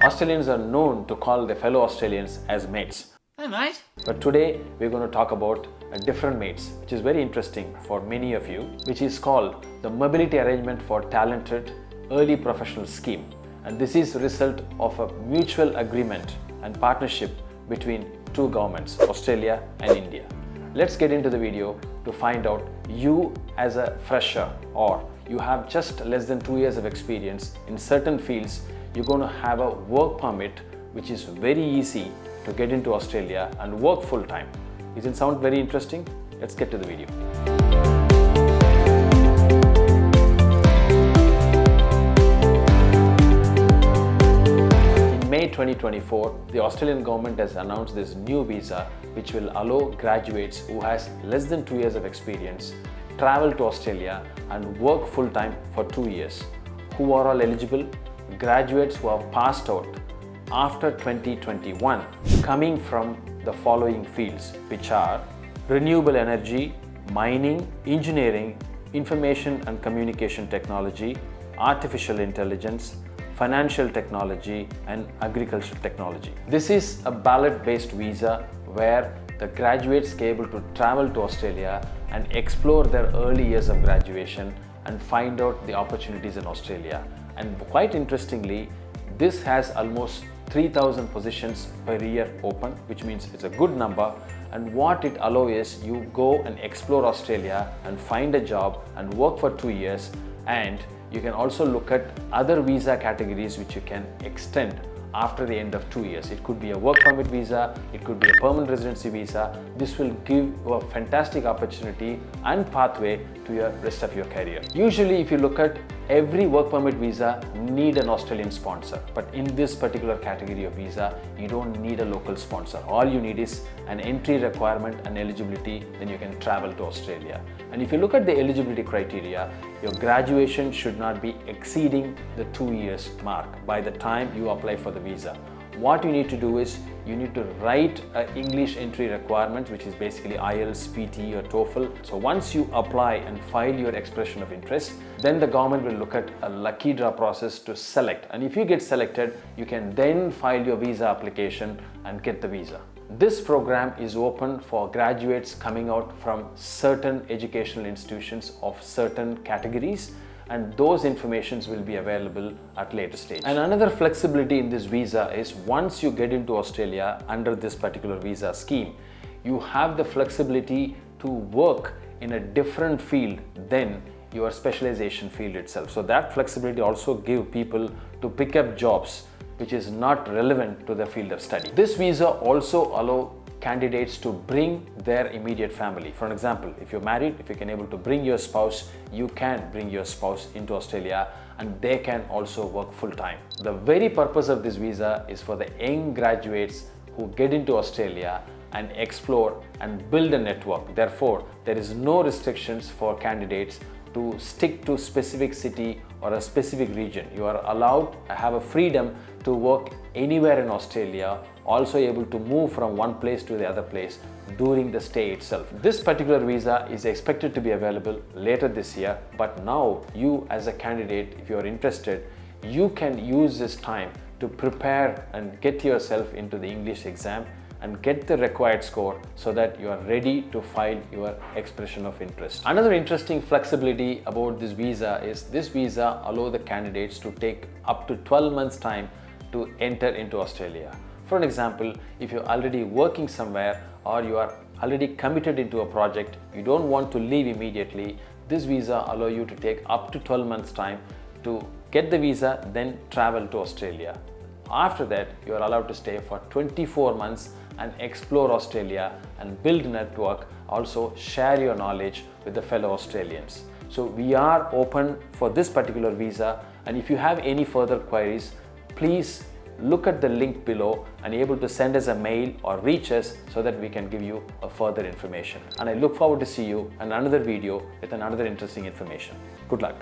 Australians are known to call their fellow Australians as mates. Hey mate. But today we're going to talk about a different mates, which is very interesting for many of you, which is called the Mobility Arrangement for Talented Early Professional Scheme. And this is the result of a mutual agreement and partnership between two governments, Australia and India. Let's get into the video to find out, you as a fresher or you have just less than 2 years of experience in certain fields, you're going to have a work permit which is very easy to get into Australia and work full time. Doesn't it sound very interesting? Let's get to the video. In May 2024, the Australian government has announced this new visa which will allow graduates who has less than 2 years of experience travel to Australia and work full time for 2 years. Who are all eligible? Graduates who have passed out after 2021 coming from the following fields, which are renewable energy, mining, engineering, information and communication technology, artificial intelligence, financial technology and agricultural technology. This is a ballot-based visa where the graduates are able to travel to Australia and explore their early years of graduation and find out the opportunities in Australia. And quite interestingly, this has almost 3,000 positions per year open, which means it's a good number. And what it allows is you go and explore Australia and find a job and work for 2 years, and you can also look at other visa categories which you can extend after the end of 2 years. It could be a work permit visa, it could be a permanent residency visa. This will give you a fantastic opportunity and pathway to your rest of your career. Usually if you look at every work permit visa need an Australian sponsor, but in this particular category of visa you don't need a local sponsor. All you need is an entry requirement and eligibility, then you can travel to Australia. And if you look at the eligibility criteria, your graduation should not be exceeding the 2 years mark by the time you apply for the visa. What you need to do is you need to write an English entry requirement, which is basically IELTS, PT or TOEFL. So once you apply and file your expression of interest, then the government will look at a lucky draw process to select. And if you get selected, you can then file your visa application and get the visa. This program is open for graduates coming out from certain educational institutions of certain categories, and those informations will be available at later stage. And another flexibility in this visa is once you get into Australia under this particular visa scheme, you have the flexibility to work in a different field than your specialization field itself. So that flexibility also gives people to pick up jobs which is not relevant to the field of study. This visa also allows candidates to bring their immediate family. For example, if you're married, if you can able to bring your spouse, you can bring your spouse into Australia and they can also work full time. The very purpose of this visa is for the young graduates who get into Australia and explore and build a network. Therefore, there is no restrictions for candidates to stick to specific city or a specific region. You are allowed to have a freedom to work anywhere in Australia, also able to move from one place to the other place during the stay itself. This particular visa is expected to be available later this year, but now you as a candidate, if you are interested, you can use this time to prepare and get yourself into the English exam and get the required score so that you are ready to file your expression of interest. Another interesting flexibility about this visa is this visa allows the candidates to take up to 12 months time to enter into Australia. For an example, if you're already working somewhere or you are already committed into a project, you don't want to leave immediately, this visa allows you to take up to 12 months time to get the visa, then travel to Australia. After that, you are allowed to stay for 24 months and explore Australia and build a network, also share your knowledge with the fellow Australians. So we are open for this particular visa, and if you have any further queries, please look at the link below and able to send us a mail or reach us so that we can give you a further information. And I look forward to see you in another video with another interesting information. Good luck.